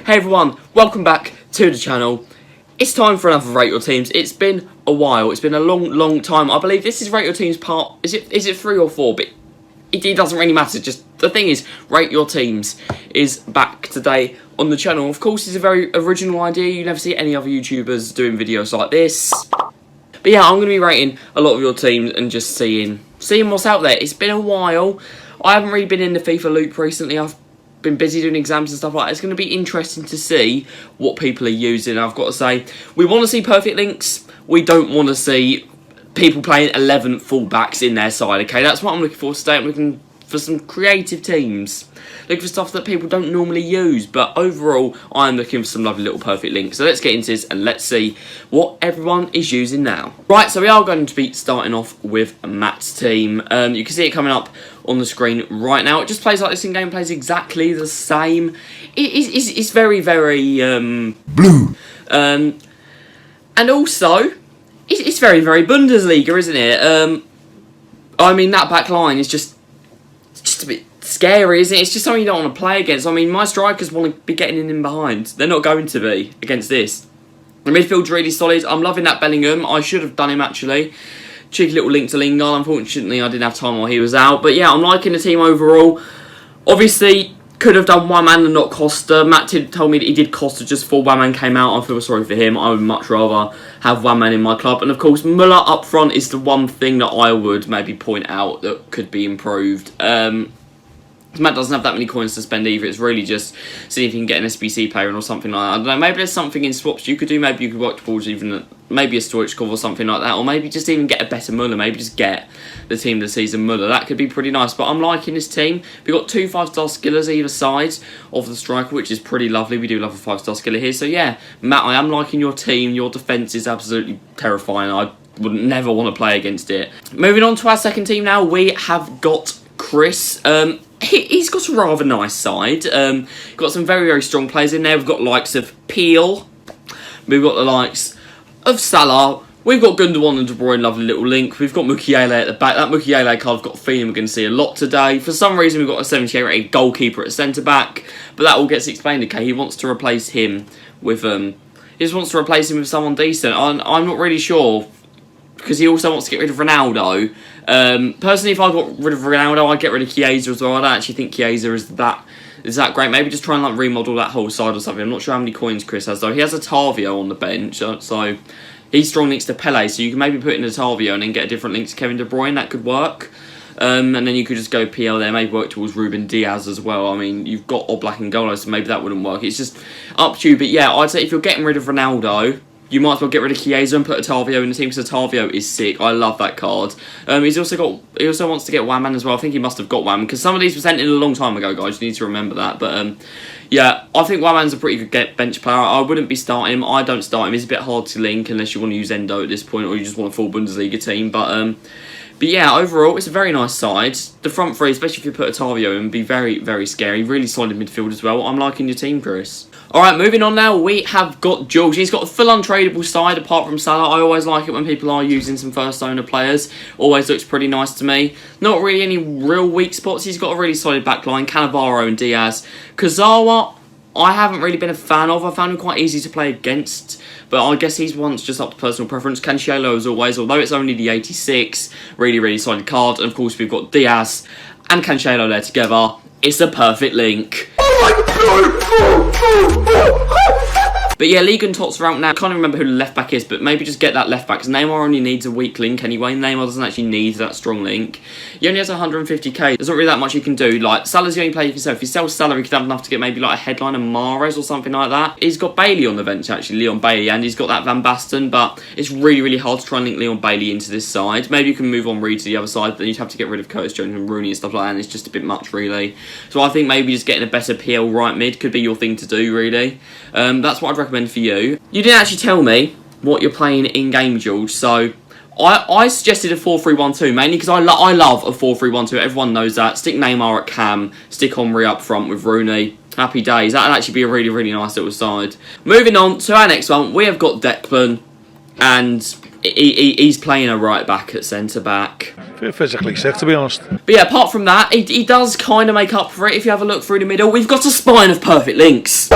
Hey everyone, welcome back to the channel. It's time for another Rate Your Teams. It's been a while, it's been a long time. I believe this is Rate Your Teams part, is it 3 or 4? But it doesn't really matter, just the thing is, Rate Your Teams is back today on the channel. Of course, it's a very original idea, you never see any other YouTubers doing videos like this. But yeah, I'm going to be rating a lot of your teams and just seeing what's out there. It's been a while. I haven't really been in the FIFA loop recently. I've been busy doing exams and stuff like that. It's going to be interesting to see what people are using. I've got to say, we want to see perfect links. We don't want to see people playing 11 fullbacks in their side, okay? That's what I'm looking for today. I'm looking for some creative teams. Looking for stuff that people don't normally use. But overall, I'm looking for some lovely little perfect links. So let's get into this and let's see what everyone is using now. Right, so we are going to be starting off with Matt's team. You can see it coming up on the screen right now. It just plays like this in game, plays exactly the same. It's very blue. And also, it's very Bundesliga, isn't it? I mean, that back line is just a bit scary, isn't it? It's just something you don't want to play against. I mean, my strikers want to be getting in behind. They're not going to be against this. The midfield's really solid. I'm loving that Bellingham. I should have done him, actually. Cheeky little link to Lingard. Unfortunately, I didn't have time while he was out. But yeah, I'm liking the team overall. Obviously, could have done one man and not Costa. Matt told me that he did Costa just before one man came out. I feel sorry for him. I would much rather have one man in my club. And of course, Muller up front is the one thing that I would maybe point out that could be improved. Matt doesn't have that many coins to spend either. It's really just seeing if you can get an SBC player in or something like that. I don't know, maybe there's something in swaps you could do. Maybe you could work towards even maybe a Stoichkov or something like that. Or maybe just even get a better Muller. Maybe just get the team of the season Muller. That could be pretty nice. But I'm liking this team. We've got 2 5-star skillers either side of the striker, which is pretty lovely. We do love a 5-star skiller here. So yeah, Matt, I am liking your team. Your defence is absolutely terrifying. I would never want to play against it. Moving on to our second team now. We have got Chris. He's got a rather nice side. Got some very strong players in there. We've got the likes of Peel. We've got the likes of Salah. We've got Gundogan and De Bruyne, lovely little link. We've got Mukiele at the back. That Mukiele card, I've got a feeling we're going to see a lot today. For some reason, we've got a 78 rated goalkeeper at centre-back. But that all gets explained, okay? He wants to replace him with... he just wants to replace him with someone decent. I'm not really sure, because he also wants to get rid of Ronaldo. Personally, if I got rid of Ronaldo, I'd get rid of Chiesa as well. I don't actually think Chiesa is that great. Maybe just try and like remodel that whole side or something. I'm not sure how many coins Chris has though. He has a Tavio on the bench, so he's strong next to Pele. So you can maybe put in a Tavio and then get a different link to Kevin De Bruyne. That could work. And then you could just go PL there, maybe work towards Ruben Diaz as well. I mean, you've got Oblak and Golo, so maybe that wouldn't work. It's just up to you. But yeah, I'd say if you're getting rid of Ronaldo, you might as well get rid of Chiesa and put Otavio in the team, because Otavio is sick. I love that card. He also wants to get Wamman as well. I think he must have got Wamman, because some of these were sent in a long time ago, guys. You need to remember that. But yeah, I think Wamman's a pretty good bench player. I wouldn't be starting him. I don't start him. He's a bit hard to link unless you want to use Endo at this point, or you just want a full Bundesliga team. But yeah, overall, it's a very nice side. The front three, especially if you put Otavio in, would be very scary. Really solid midfield as well. I'm liking your team, Chris. Alright, moving on now, we have got George. He's got a full untradeable side apart from Salah. I always like it when people are using some first owner players. Always looks pretty nice to me. Not really any real weak spots. He's got a really solid backline. Cannavaro and Diaz. Kazawa, I haven't really been a fan of. I found him quite easy to play against, but I guess he's one's just up to personal preference. Cancelo, as always, although it's only the 86, really solid card. And of course, we've got Diaz and Cancelo there together. It's a perfect link. But yeah, Ligue 1 Tots are out now. I can't remember who the left back is, but maybe just get that left back, because Neymar only needs a weak link anyway. Neymar doesn't actually need that strong link. He only has 150k. There's not really that much you can do. Like, Salah's the only player you can sell. If you sell Salah, you could have enough to get maybe like a headliner Mahrez or something like that. He's got Bailey on the bench, actually, Leon Bailey, and he's got that Van Basten, but it's really hard to try and link Leon Bailey into this side. Maybe you can move on Reed to the other side, but then you'd have to get rid of Curtis Jones and Rooney and stuff like that, and it's just a bit much, really. So I think maybe just getting a better PL right mid could be your thing to do, really. That's what I'd recommend for you. You didn't actually tell me what you're playing in-game, George, so I suggested a 4-3-1-2, mainly because I love a 4-3-1-2. Everyone knows that. Stick Neymar at cam, stick Henry up front with Rooney. Happy days. That'd actually be a really nice little side. Moving on to our next one, we have got Declan, and he's playing a right back at centre back. Physically sick, to be honest. But yeah, apart from that, he does kind of make up for it if you have a look through the middle. We've got a spine of perfect links.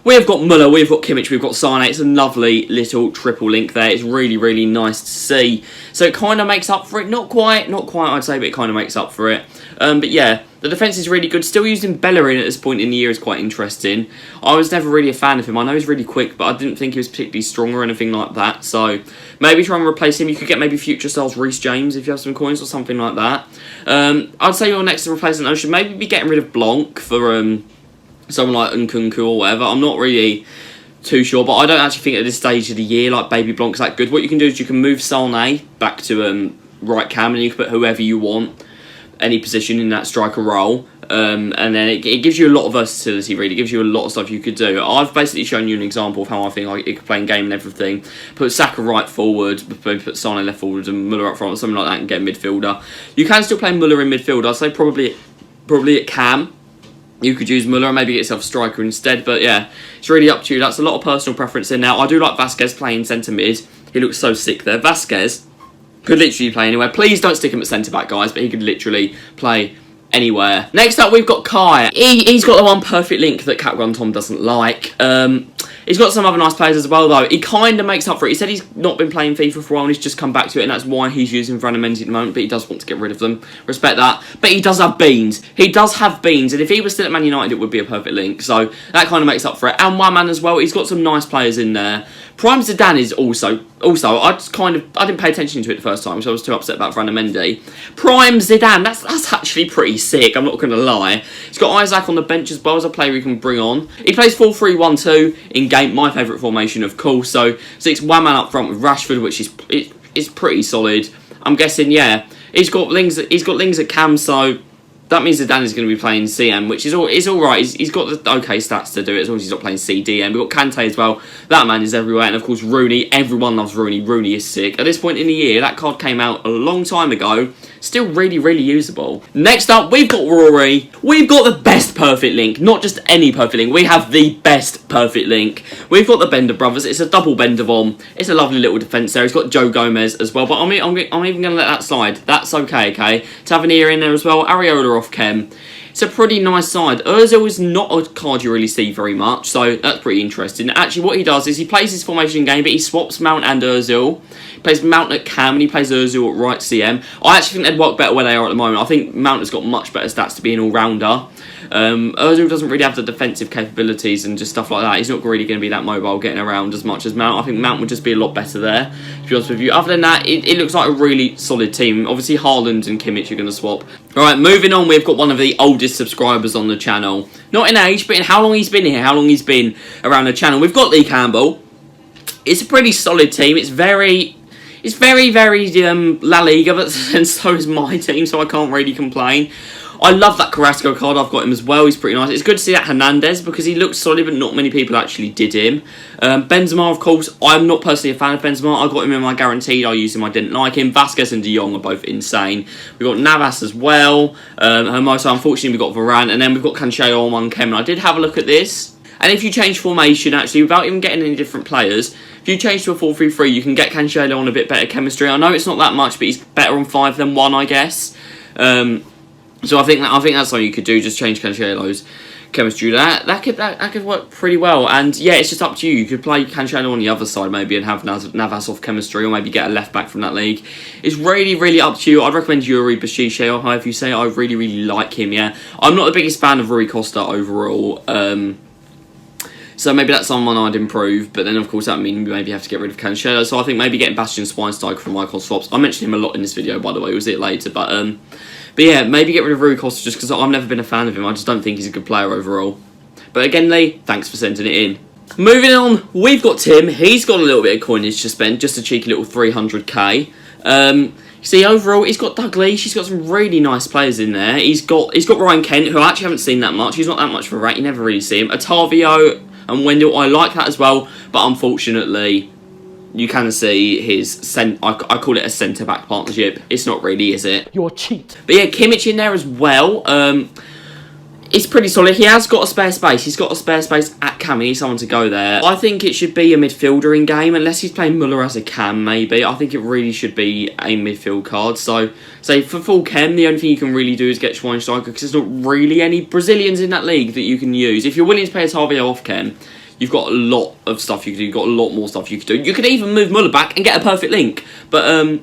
we've got Muller, we've got Kimmich, we've got Sane. It's a lovely little triple link there. It's really, really nice to see. So it kind of makes up for it. Not quite, I'd say, but it kind of makes up for it. But yeah, the defence is really good. Still using Bellerin at this point in the year is quite interesting. I was never really a fan of him. I know he's really quick, but I didn't think he was particularly strong or anything like that. So maybe try and replace him. You could get maybe future styles Reece James if you have some coins or something like that. I'd say your next replacement though should maybe be getting rid of Blanc for someone like Nkunku or whatever. I'm not really too sure, but I don't actually think at this stage of the year like Baby Blanc's that good. What you can do is you can move Sane back to right cam, and you can put whoever you want, any position in that striker role, and then it gives you a lot of versatility. Really, it gives you a lot of stuff you could do. I've basically shown you an example of how I think it could play in game and everything. Put Saka right forward, put Sane left forward, and Muller up front, or something like that, and get a midfielder. You can still play Muller in midfield. I'd say probably at cam. You could use Muller and maybe get yourself a striker instead. But yeah, it's really up to you. That's a lot of personal preference in now. I do like Vasquez playing centre mid. He looks so sick there. Vasquez could literally play anywhere. Please don't stick him at centre back, guys, but he could literally play anywhere. Next up, we've got Kai. He's got the one perfect link that Capgun Tom doesn't like. He's got some other nice players as well, though. He kind of makes up for it. He said he's not been playing FIFA for a while and he's just come back to it, and that's why he's using Varane and Mendy at the moment, but he does want to get rid of them. Respect that. But he does have beans. He does have beans, and if he was still at Man United, it would be a perfect link. So that kind of makes up for it. And one man as well. He's got some nice players in there. Prime Zidane is also I didn't pay attention to it the first time, so I was too upset about Varane and Mendy. Prime Zidane, that's actually pretty sick, I'm not going to lie. He's got Isaac on the bench as well as a player he can bring on. He plays 4-3-1-2 in game, my favourite formation of course. So 1 man up front with Rashford, which is pretty solid. I'm guessing, yeah, he's got links at cam, so that means Zidane is going to be playing CM, which is all right. He's got the okay stats to do it as long as he's not playing CDM. We've got Kante as well. That man is everywhere. And of course Rooney. Everyone loves Rooney. Rooney is sick. At this point in the year, that card came out a long time ago. Still really, really usable. Next up, we've got Rory. We've got the best perfect link. Not just any perfect link. We have the best perfect link. We've got the Bender brothers. It's a double Bender bomb. It's a lovely little defence there. He's got Joe Gomez as well. But I'm even going to let that slide. That's okay. Tavernier in there as well. Areola off chem. It's a pretty nice side. Ozil is not a card you really see very much, so that's pretty interesting. Actually, what he does is he plays his formation in game, but he swaps Mount and Ozil. He plays Mount at cam, and he plays Ozil at right CM. I actually think they'd work better where they are at the moment. I think Mount has got much better stats to be an all-rounder. Ozil doesn't really have the defensive capabilities and just stuff like that. He's not really going to be that mobile getting around as much as Mount. I think Mount would just be a lot better there, to be honest with you. Other than that, it looks like a really solid team. Obviously, Haaland and Kimmich are going to swap. Alright, moving on, we've got one of the oldest subscribers on the channel. Not in age, but in how long he's been here, how long he's been around the channel. We've got Lee Campbell. It's a pretty solid team. It's very La Liga, but and so is my team, so I can't really complain. I love that Carrasco card. I've got him as well. He's pretty nice. It's good to see that Hernandez because he looks solid, but not many people actually did him. Benzema, of course. I'm not personally a fan of Benzema. I got him in my guaranteed. I used him. I didn't like him. Vasquez and De Jong are both insane. We've got Navas as well. Hermoso, unfortunately, we've got Varane. And then we've got Cancelo on 1 chem. I did have a look at this. And if you change formation, actually, without even getting any different players, if you change to a 4-3-3, you can get Cancelo on a bit better chemistry. I know it's not that much, but he's better on 5 than 1, I guess. So I think that's something you could do. Just change Cancelo's chemistry. That could work pretty well. And yeah, it's just up to you. You could play Cancelo on the other side maybe and have Navas off chemistry, or maybe get a left back from that league. It's really, really up to you. I'd recommend Yuri Bashiche, or however you say it. I really, really like him. Yeah, I'm not the biggest fan of Rui Costa overall. So maybe that's someone I'd improve, but then of course that means maybe you have to get rid of Cancelo. So I think maybe getting Bastian Schweinsteiger from Icon Swaps. I mentioned him a lot in this video, by the way. We'll see it later, but yeah, maybe get rid of Rui Costa just because I've never been a fan of him. I just don't think he's a good player overall. But again, Lee, thanks for sending it in. Moving on, we've got Tim. He's got a little bit of coinage to spend, just a cheeky little 300k. See, overall, he's got Doug Leash. He's got some really nice players in there. He's got Ryan Kent, who I actually haven't seen that much. He's not that much of a rat. You never really see him. Otavio and Wendell, I like that as well. But unfortunately, you can see his I call it a centre-back partnership. It's not really, is it? You're a cheat. But yeah, Kimmich in there as well. It's pretty solid. He has got a spare space. He's got a spare space at cam. He needs someone to go there. I think it should be a midfielder in game, unless he's playing Muller as a cam, maybe. I think it really should be a midfield card. So, say for full chem, the only thing you can really do is get Schweinsteiger, because there's not really any Brazilians in that league that you can use. If you're willing to pay a Otavio off chem, you've got a lot of stuff you could do. You've got a lot more stuff you could do. You could even move Muller back and get a perfect link. But,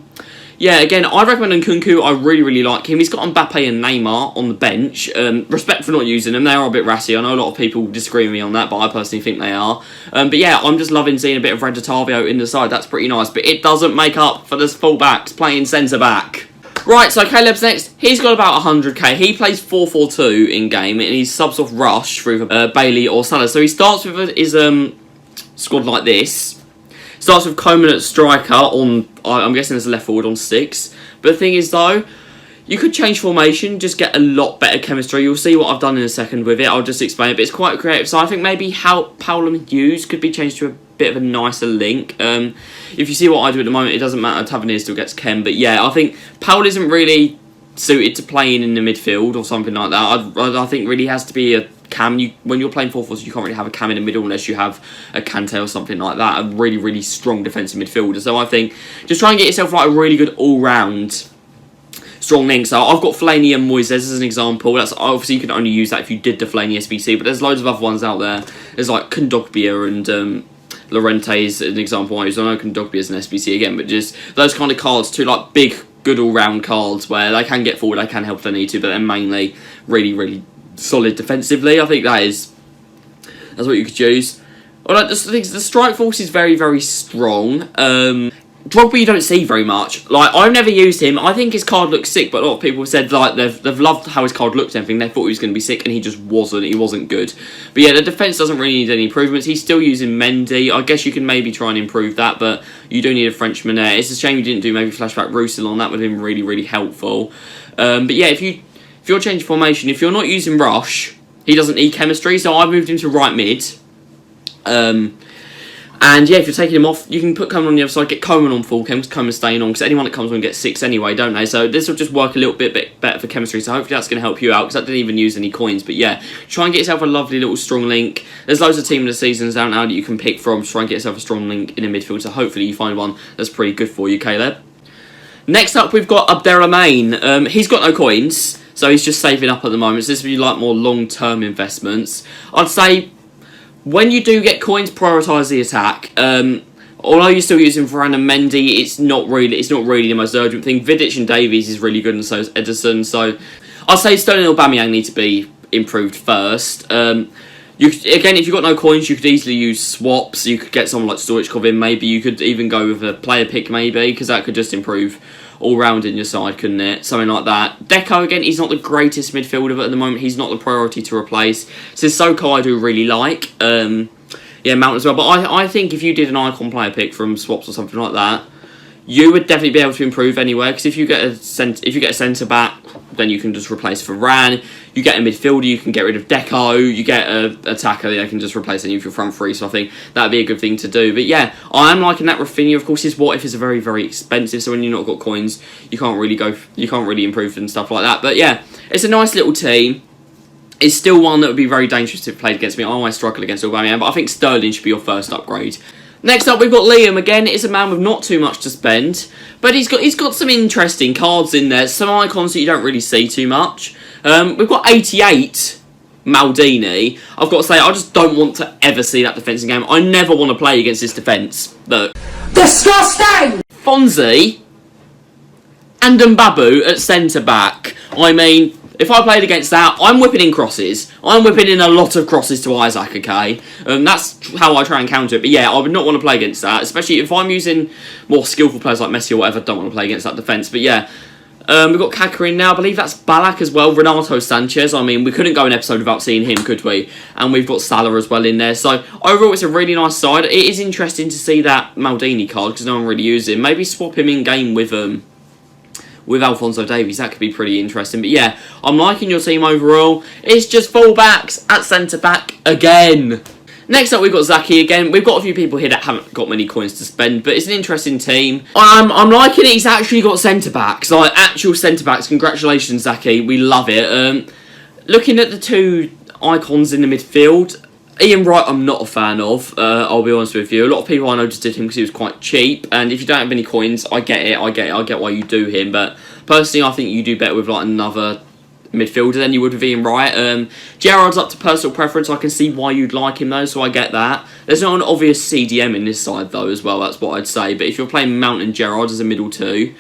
yeah, again, I recommend Nkunku. I really, really like him. He's got Mbappe and Neymar on the bench. Respect for not using them. They are a bit ratty. I know a lot of people disagree with me on that, but I personally think they are. But yeah, I'm just loving seeing a bit of Red Otavio in the side. That's pretty nice. But it doesn't make up for the full-backs playing centre-back. Right, so Caleb's next. He's got about 100k. He plays 4-4-2 in-game, and he subs off Rush through Bailey or Salah. So he starts with his squad like this. Starts with Coman at striker on, I'm guessing as a left forward on 6. But the thing is though, you could change formation, just get a lot better chemistry. You'll see what I've done in a second with it. I'll just explain it, but it's quite creative. So I think maybe how Paul Hughes could be changed to a bit of a nicer link. If you see what I do at the moment, it doesn't matter. Tavernier still gets Ken. But yeah, I think Paul isn't really suited to playing in the midfield or something like that. I think really has to be a cam. When you're playing 4-4, you can't really have a cam in the middle unless you have a Kante or something like that, a really, really strong defensive midfielder. So I think just try and get yourself like a really good all-round strong link. So I've got Fellaini and Moises as an example. That's obviously you can only use that if you did the Fellaini SBC, but there's loads of other ones out there. There's like Kondogbia and Llorente is an example I use. I know Kondogbia is an SBC again, but just those kind of cards, two like big, good all-round cards where they can get forward, they can help if they need to, but they're mainly really, really solid defensively. I think that's what you could choose. Alright, the strike force is very, very strong. Drogba you don't see very much. Like, I've never used him. I think his card looks sick, but a lot of people said like they've loved how his card looked and everything. They thought he was going to be sick, and he just wasn't. He wasn't good. But yeah, the defence doesn't really need any improvements. He's still using Mendy. I guess you can maybe try and improve that, but you do need a Frenchman there. It's a shame you didn't do maybe flashback Roussillon. That would have been really, really helpful. But yeah, if you're changing formation, if you're not using Rush, he doesn't need chemistry, so I've moved him to right mid. And yeah, if you're taking him off, you can put Coman on the other side, get Coman on full chem, because Coman's staying on, because anyone that comes on gets 6 anyway, don't they? So this will just work a little bit better for chemistry, so hopefully that's going to help you out, because I didn't even use any coins. But yeah, try and get yourself a lovely little strong link. There's loads of team of the seasons out now that you can pick from, try and get yourself a strong link in the midfield, so hopefully you find one that's pretty good for you, Caleb. Next up, we've got Abderrahmane. He's got no coins, so he's just saving up at the moment, so this would be like more long-term investments. I'd say when you do get coins, prioritise the attack. Although you're still using Varane and Mendy, it's not really the most urgent thing. Vidic and Davies is really good, and so is Ederson. So I'd say Sterling and Aubameyang need to be improved first. Again, if you've got no coins, you could easily use swaps. You could get someone like Stoichkov in, maybe. You could even go with a player pick, maybe, because that could just improve all round in your side, couldn't it? Something like that. Deco, again, he's not the greatest midfielder, but at the moment he's not the priority to replace. Sissoko I do really like. Yeah, Mount as well. But I think if you did an icon player pick from swaps or something like that, you would definitely be able to improve anywhere. Because if you get a centre back, then you can just replace Varane. You get a midfielder, you can get rid of Deco. You get an attacker, you can just replace any of your front three. So I think that'd be a good thing to do. But yeah, I am liking that Rafinha. Of course, his what if is very, very expensive. So when you've not got coins, you can't really improve and stuff like that. But yeah, it's a nice little team. It's still one that would be very dangerous if played against me. I always struggle against Aubameyang, but I think Sterling should be your first upgrade. Next up, we've got Liam. Again, it's a man with not too much to spend, but he's got some interesting cards in there. Some icons that you don't really see too much. We've got 88 Maldini. I've got to say, I just don't want to ever see that defence in game. I never want to play against this defence. Look, disgusting. Fonzie and Mbabu at centre back. I mean, if I played against that, I'm whipping in crosses. I'm whipping in a lot of crosses to Isaac, okay? That's how I try and counter it. But yeah, I would not want to play against that, especially if I'm using more skillful players like Messi or whatever. I don't want to play against that defence. But yeah, we've got Kaka in now. I believe that's Ballack as well. Renato Sanchez. I mean, we couldn't go an episode without seeing him, could we? And we've got Salah as well in there. So overall, it's a really nice side. It is interesting to see that Maldini card because no one really uses him. Maybe swap him in game with Alphonso Davies. That could be pretty interesting. But yeah, I'm liking your team overall. It's just full-backs at centre-back again. Next up, we've got Zaki again. We've got a few people here that haven't got many coins to spend, but it's an interesting team. I'm liking it. He's actually got centre-backs, like actual centre-backs. Congratulations, Zaki. We love it. Looking at the two icons in the midfield, Ian Wright, I'm not a fan of, I'll be honest with you. A lot of people I know just did him because he was quite cheap, and if you don't have any coins, I get it, I get why you do him, but personally I think you do better with like another midfielder than you would with Ian Wright. Gerrard's up to personal preference. I can see why you'd like him though, so I get that. There's not an obvious CDM in this side though as well, that's what I'd say. But if you're playing Mount and Gerrard as a middle two,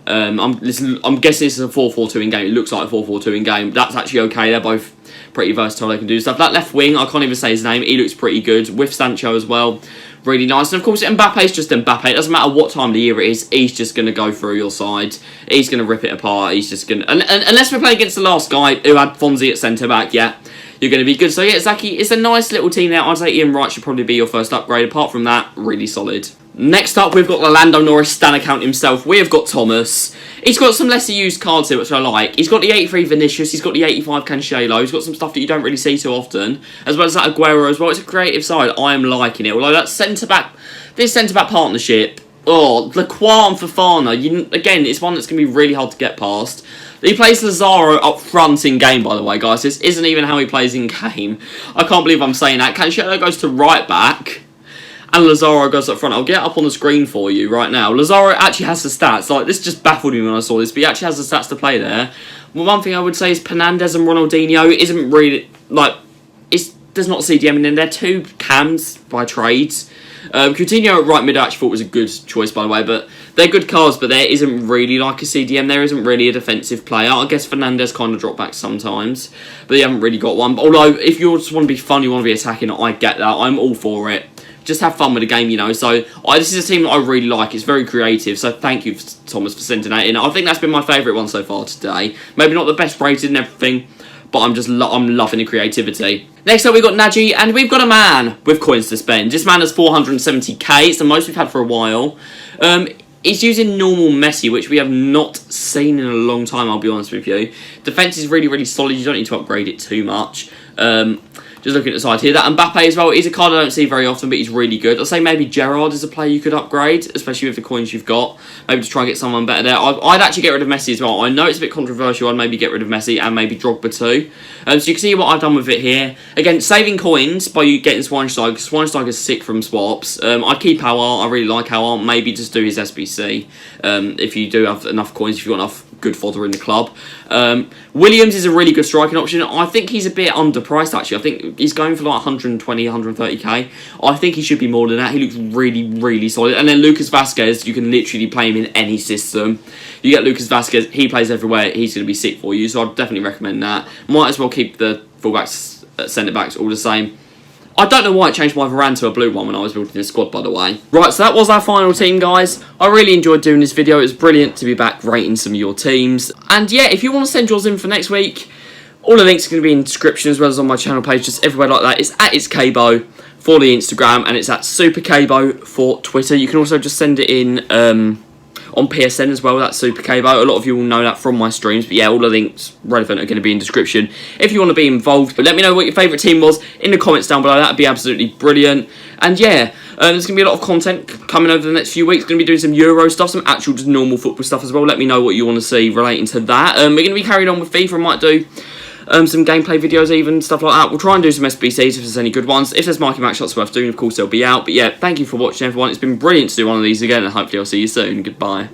I'm guessing this is a 4-4-2 in game. It looks like a 4-4-2 in game. That's actually okay. They're both pretty versatile. They can do stuff. That left wing, I can't even say his name. He looks pretty good. With Sancho as well. Really nice. And of course, Mbappe's just Mbappe. It doesn't matter what time of the year it is. He's just going to go through your side. He's going to rip it apart. He's just going to... And unless we're playing against the last guy who had Fonzie at centre-back, yeah, you're going to be good. So yeah, Zaki, it's a nice little team there. I'd say Ian Wright should probably be your first upgrade. Apart from that, really solid. Next up, we've got the Lando Norris Stan account himself. We have got Thomas. He's got some lesser used cards here, which I like. He's got the 83 Vinicius. He's got the 85 Cancelo. He's got some stuff that you don't really see too often. As well as that Aguero as well. It's a creative side. I am liking it. Although that centre-back... This centre-back partnership... Oh, Lacroix and Fofana. Again, it's one that's going to be really hard to get past. He plays Lazaro up front in game, by the way, guys. This isn't even how he plays in game. I can't believe I'm saying that. Cancelo goes to right back. And Lazaro goes up front. I'll get it up on the screen for you right now. Lazaro actually has the stats. Like, this just baffled me when I saw this, but he actually has the stats to play there. Well, one thing I would say is Fernandes and Ronaldinho isn't really, like, there's not CDM in them. They're two cams by trades. Coutinho at right mid I actually thought was a good choice, by the way, but they're good cards, but there isn't really like a CDM. There isn't really a defensive player. I guess Fernandes kind of drop back sometimes, but they haven't really got one. But although, if you just want to be fun, you want to be attacking, I get that. I'm all for it. Just have fun with the game, you know. So, this is a team that I really like. It's very creative. So, thank you, Thomas, for sending that in. I think that's been my favourite one so far today. Maybe not the best rated and everything, but I'm loving the creativity. Next up, we've got Naji, and we've got a man with coins to spend. This man has 470k. It's the most we've had for a while. He's using normal Messi, which we have not seen in a long time, I'll be honest with you. Defence is really, really solid. You don't need to upgrade it too much. Just looking at the side here. That Mbappe as well, he's a card I don't see very often, but he's really good. I'd say maybe Gerrard is a player you could upgrade, especially with the coins you've got. Maybe to try and get someone better there. I'd actually get rid of Messi as well. I know it's a bit controversial. I'd maybe get rid of Messi and maybe Drogba too. So you can see what I've done with it here. Again, saving coins by you getting Schweinsteiger. Schweinsteiger's sick from swaps. I'd keep Howard. I really like Howard. Maybe just do his SBC if you do have enough coins, if you've got enough good fodder in the club. Williams is a really good striking option. I think he's a bit underpriced actually. I think he's going for like 120, 130k. I think he should be more than that. He looks really, really solid. And then Lucas Vazquez, you can literally play him in any system. You get Lucas Vazquez, he plays everywhere. He's going to be sick for you. So I'd definitely recommend that. Might as well keep the fullbacks, centre backs all the same. I don't know why I changed my Varane to a blue one when I was building this squad, by the way. Right, so that was our final team, guys. I really enjoyed doing this video. It was brilliant to be back rating some of your teams. And yeah, if you want to send yours in for next week, all the links are going to be in the description as well as on my channel page, just everywhere like that. It's at itscabo for the Instagram and it's at supercabo for Twitter. You can also just send it in on PSN as well, that's supercabo. A lot of you will know that from my streams, but yeah, all the links relevant are going to be in the description if you want to be involved. But let me know what your favourite team was in the comments down below. That would be absolutely brilliant. And yeah, there's going to be a lot of content coming over the next few weeks. Going to be doing some Euro stuff, some actual just normal football stuff as well. Let me know what you want to see relating to that. We're going to be carrying on with FIFA. Might do some gameplay videos even, stuff like that. We'll try and do some SBCs if there's any good ones. If there's marking match shots worth doing, of course they'll be out. But yeah, thank you for watching everyone. It's been brilliant to do one of these again and hopefully I'll see you soon. Goodbye.